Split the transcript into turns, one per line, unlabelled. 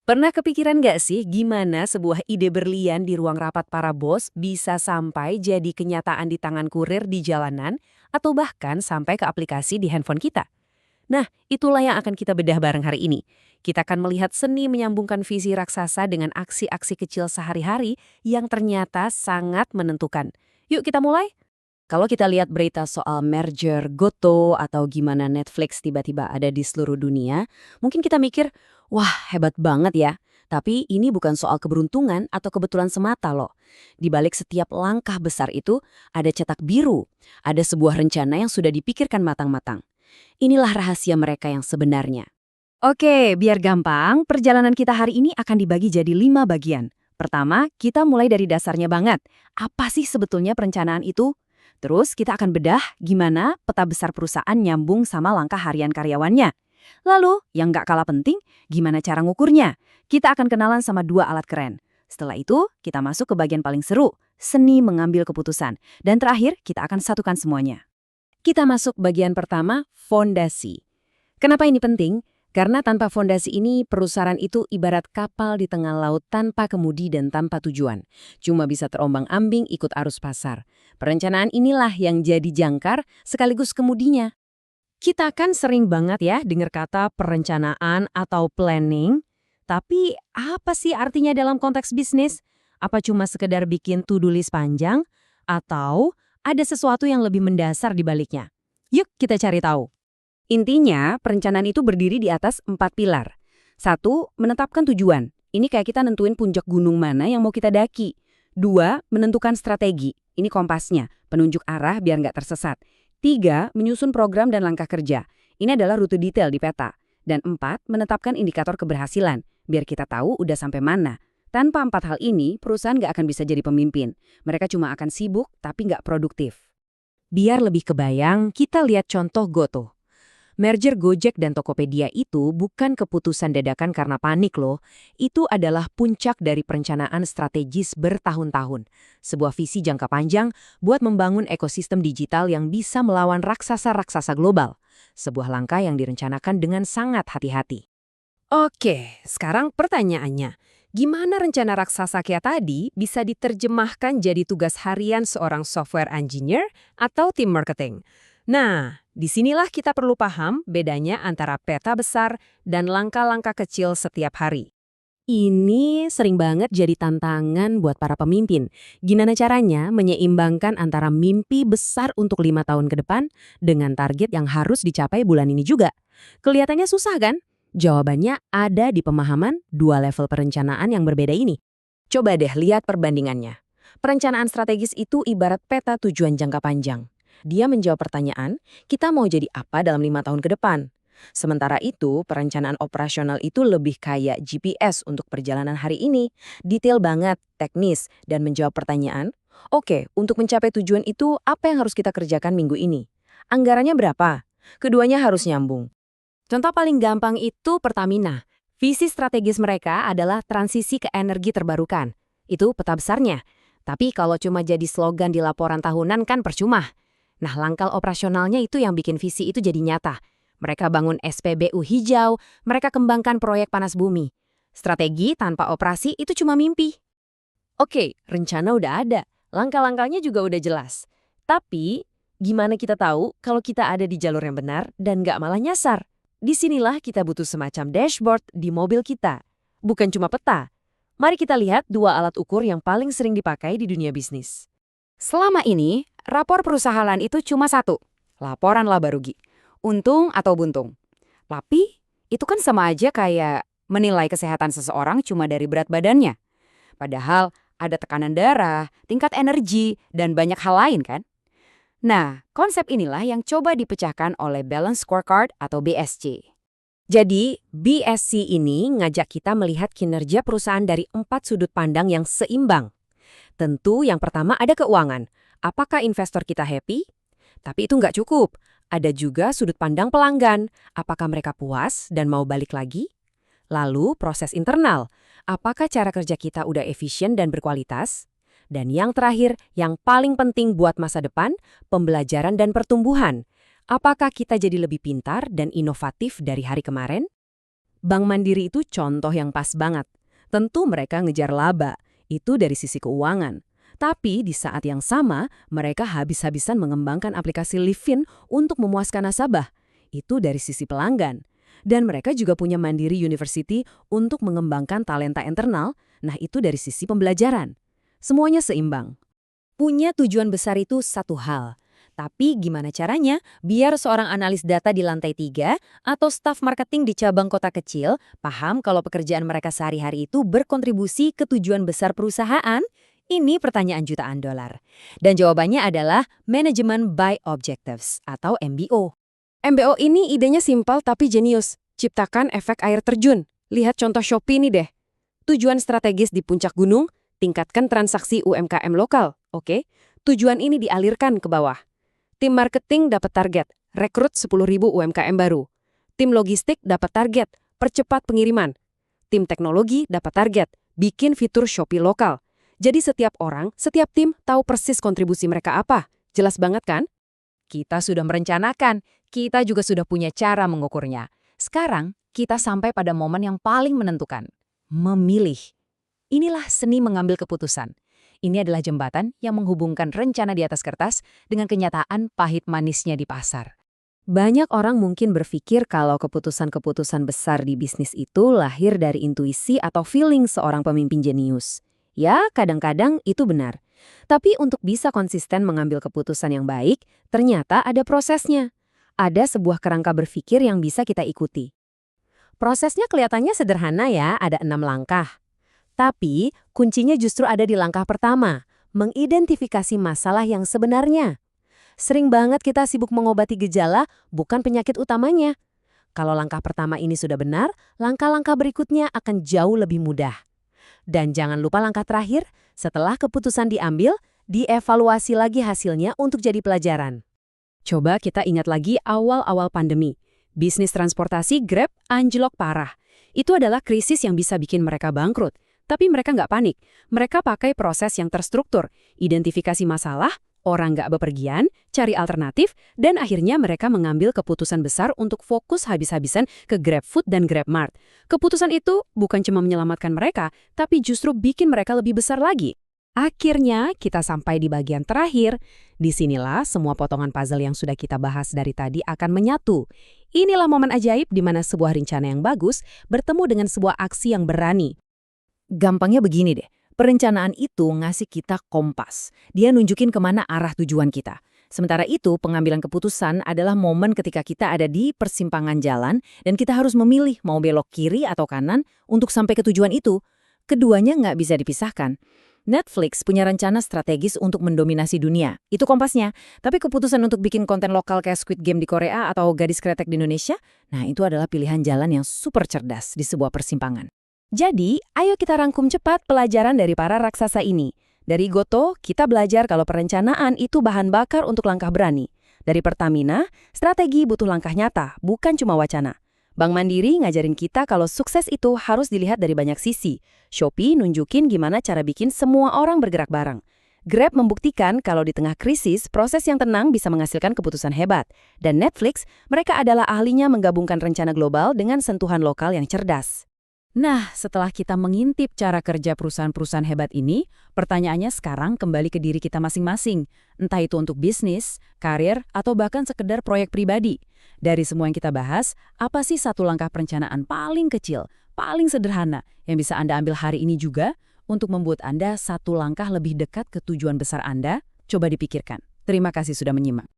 Pernah kepikiran nggak sih gimana sebuah ide berlian di ruang rapat para bos bisa sampai jadi kenyataan di tangan kurir di jalanan atau bahkan sampai ke aplikasi di handphone kita? Nah, itulah yang akan kita bedah bareng hari ini. Kita akan melihat seni menyambungkan visi raksasa dengan aksi-aksi kecil sehari-hari yang ternyata sangat menentukan. Yuk kita mulai. Kalau kita lihat berita soal merger Goto atau gimana Netflix tiba-tiba ada di seluruh dunia, mungkin kita mikir, wah hebat banget ya. Tapi ini bukan soal keberuntungan atau kebetulan semata loh. Di balik setiap langkah besar itu ada cetak biru, ada sebuah rencana yang sudah dipikirkan matang-matang. Inilah rahasia mereka yang sebenarnya. Oke, biar gampang, perjalanan kita hari ini akan dibagi jadi 5 bagian. Pertama, kita mulai dari dasarnya banget. Apa sih sebetulnya perencanaan itu? Terus kita akan bedah gimana peta besar perusahaan nyambung sama langkah harian karyawannya. Lalu, yang nggak kalah penting, gimana cara ngukurnya? Kita akan kenalan sama 2 alat keren. Setelah itu, kita masuk ke bagian paling seru, seni mengambil keputusan. Dan terakhir, kita akan satukan semuanya. Kita masuk bagian pertama, fondasi. Kenapa ini penting? Karena tanpa fondasi ini, perusahaan itu ibarat kapal di tengah laut tanpa kemudi dan tanpa tujuan. Cuma bisa terombang-ambing ikut arus pasar. Perencanaan inilah yang jadi jangkar sekaligus kemudinya. Kita kan sering banget ya dengar kata perencanaan atau planning. Tapi apa sih artinya dalam konteks bisnis? Apa cuma sekedar bikin to-do list panjang? Atau ada sesuatu yang lebih mendasar di baliknya? Yuk kita cari tahu. Intinya, perencanaan itu berdiri di atas 4 pilar. 1. Menetapkan tujuan. Ini kayak kita nentuin puncak gunung mana yang mau kita daki. 2. Menentukan strategi. Ini kompasnya, penunjuk arah biar nggak tersesat. 3. Menyusun program dan langkah kerja. Ini adalah rute detail di peta. Dan 4. Menetapkan indikator keberhasilan, biar kita tahu udah sampai mana. Tanpa 4 hal ini, perusahaan nggak akan bisa jadi pemimpin. Mereka cuma akan sibuk, tapi nggak produktif. Biar lebih kebayang, kita lihat contoh Goto. Merger Gojek dan Tokopedia itu bukan keputusan dadakan karena panik loh. Itu adalah puncak dari perencanaan strategis bertahun-tahun. Sebuah visi jangka panjang buat membangun ekosistem digital yang bisa melawan raksasa-raksasa global. Sebuah langkah yang direncanakan dengan sangat hati-hati. Oke, sekarang pertanyaannya. Gimana rencana raksasa kayak tadi bisa diterjemahkan jadi tugas harian seorang software engineer atau tim marketing? Nah, disinilah kita perlu paham bedanya antara peta besar dan langkah-langkah kecil setiap hari. Ini sering banget jadi tantangan buat para pemimpin. Gimana caranya menyeimbangkan antara mimpi besar untuk 5 tahun ke depan dengan target yang harus dicapai bulan ini juga? Kelihatannya susah kan? Jawabannya ada di pemahaman 2 level perencanaan yang berbeda ini. Coba deh lihat perbandingannya. Perencanaan strategis itu ibarat peta tujuan jangka panjang. Dia menjawab pertanyaan, kita mau jadi apa dalam 5 tahun ke depan? Sementara itu, perencanaan operasional itu lebih kayak GPS untuk perjalanan hari ini. Detail banget, teknis, dan menjawab pertanyaan, oke, untuk mencapai tujuan itu apa yang harus kita kerjakan minggu ini? Anggarannya berapa? Keduanya harus nyambung. Contoh paling gampang itu Pertamina. Visi strategis mereka adalah transisi ke energi terbarukan. Itu peta besarnya. Tapi kalau cuma jadi slogan di laporan tahunan kan percuma. Nah, langkah operasionalnya itu yang bikin visi itu jadi nyata. Mereka bangun SPBU hijau, mereka kembangkan proyek panas bumi. Strategi tanpa operasi itu cuma mimpi. Oke, rencana udah ada, langkah-langkahnya juga udah jelas. Tapi, gimana kita tahu kalau kita ada di jalur yang benar dan nggak malah nyasar? Disinilah kita butuh semacam dashboard di mobil kita. Bukan cuma peta. Mari kita lihat 2 alat ukur yang paling sering dipakai di dunia bisnis. Selama ini, rapor perusahaan itu cuma 1, laporan laba rugi. Untung atau buntung. Tapi, itu kan sama aja kayak menilai kesehatan seseorang cuma dari berat badannya. Padahal, ada tekanan darah, tingkat energi, dan banyak hal lain kan? Nah, konsep inilah yang coba dipecahkan oleh Balance Scorecard atau BSC. Jadi, BSC ini ngajak kita melihat kinerja perusahaan dari 4 sudut pandang yang seimbang. Tentu yang pertama ada keuangan. Apakah investor kita happy? Tapi itu nggak cukup. Ada juga sudut pandang pelanggan. Apakah mereka puas dan mau balik lagi? Lalu proses internal. Apakah cara kerja kita udah efisien dan berkualitas? Dan yang terakhir, yang paling penting buat masa depan, pembelajaran dan pertumbuhan. Apakah kita jadi lebih pintar dan inovatif dari hari kemarin? Bank Mandiri itu contoh yang pas banget. Tentu mereka ngejar laba, itu dari sisi keuangan. Tapi di saat yang sama, mereka habis-habisan mengembangkan aplikasi Livin untuk memuaskan nasabah. Itu dari sisi pelanggan. Dan mereka juga punya Mandiri University untuk mengembangkan talenta internal, nah itu dari sisi pembelajaran. Semuanya seimbang. Punya tujuan besar itu satu hal. Tapi gimana caranya biar seorang analis data di lantai 3 atau staf marketing di cabang kota kecil paham kalau pekerjaan mereka sehari-hari itu berkontribusi ke tujuan besar perusahaan? Ini pertanyaan jutaan dolar. Dan jawabannya adalah Management by Objectives atau MBO. MBO ini idenya simpel tapi jenius. Ciptakan efek air terjun. Lihat contoh Shopee ini deh. Tujuan strategis di puncak gunung, tingkatkan transaksi UMKM lokal. Oke, tujuan ini dialirkan ke bawah. Tim marketing dapat target, rekrut 10.000 UMKM baru. Tim logistik dapat target, percepat pengiriman. Tim teknologi dapat target, bikin fitur Shopee lokal. Jadi setiap orang, setiap tim tahu persis kontribusi mereka apa. Jelas banget kan? Kita sudah merencanakan, kita juga sudah punya cara mengukurnya. Sekarang, kita sampai pada momen yang paling menentukan. Memilih. Inilah seni mengambil keputusan. Ini adalah jembatan yang menghubungkan rencana di atas kertas dengan kenyataan pahit manisnya di pasar. Banyak orang mungkin berpikir kalau keputusan-keputusan besar di bisnis itu lahir dari intuisi atau feeling seorang pemimpin jenius. Ya, kadang-kadang itu benar. Tapi untuk bisa konsisten mengambil keputusan yang baik, ternyata ada prosesnya. Ada sebuah kerangka berpikir yang bisa kita ikuti. Prosesnya kelihatannya sederhana ya, ada 6 langkah. Tapi, kuncinya justru ada di langkah pertama, mengidentifikasi masalah yang sebenarnya. Sering banget kita sibuk mengobati gejala, bukan penyakit utamanya. Kalau langkah pertama ini sudah benar, langkah-langkah berikutnya akan jauh lebih mudah. Dan jangan lupa langkah terakhir, setelah keputusan diambil, dievaluasi lagi hasilnya untuk jadi pelajaran. Coba kita ingat lagi awal-awal pandemi. Bisnis transportasi Grab anjlok parah. Itu adalah krisis yang bisa bikin mereka bangkrut. Tapi mereka nggak panik. Mereka pakai proses yang terstruktur, identifikasi masalah, orang nggak bepergian, cari alternatif, dan akhirnya mereka mengambil keputusan besar untuk fokus habis-habisan ke GrabFood dan GrabMart. Keputusan itu bukan cuma menyelamatkan mereka, tapi justru bikin mereka lebih besar lagi. Akhirnya, kita sampai di bagian terakhir. Disinilah semua potongan puzzle yang sudah kita bahas dari tadi akan menyatu. Inilah momen ajaib di mana sebuah rencana yang bagus bertemu dengan sebuah aksi yang berani. Gampangnya begini deh, perencanaan itu ngasih kita kompas. Dia nunjukin kemana arah tujuan kita. Sementara itu, pengambilan keputusan adalah momen ketika kita ada di persimpangan jalan dan kita harus memilih mau belok kiri atau kanan untuk sampai ke tujuan itu. Keduanya nggak bisa dipisahkan. Netflix punya rencana strategis untuk mendominasi dunia. Itu kompasnya. Tapi keputusan untuk bikin konten lokal kayak Squid Game di Korea atau Gadis Kretek di Indonesia, nah itu adalah pilihan jalan yang super cerdas di sebuah persimpangan. Jadi, ayo kita rangkum cepat pelajaran dari para raksasa ini. Dari Goto, kita belajar kalau perencanaan itu bahan bakar untuk langkah berani. Dari Pertamina, strategi butuh langkah nyata, bukan cuma wacana. Bank Mandiri ngajarin kita kalau sukses itu harus dilihat dari banyak sisi. Shopee nunjukin gimana cara bikin semua orang bergerak bareng. Grab membuktikan kalau di tengah krisis, proses yang tenang bisa menghasilkan keputusan hebat. Dan Netflix, mereka adalah ahlinya menggabungkan rencana global dengan sentuhan lokal yang cerdas. Nah, setelah kita mengintip cara kerja perusahaan-perusahaan hebat ini, pertanyaannya sekarang kembali ke diri kita masing-masing. Entah itu untuk bisnis, karir, atau bahkan sekedar proyek pribadi. Dari semua yang kita bahas, apa sih satu langkah perencanaan paling kecil, paling sederhana yang bisa Anda ambil hari ini juga untuk membuat Anda satu langkah lebih dekat ke tujuan besar Anda? Coba dipikirkan. Terima kasih sudah menyimak.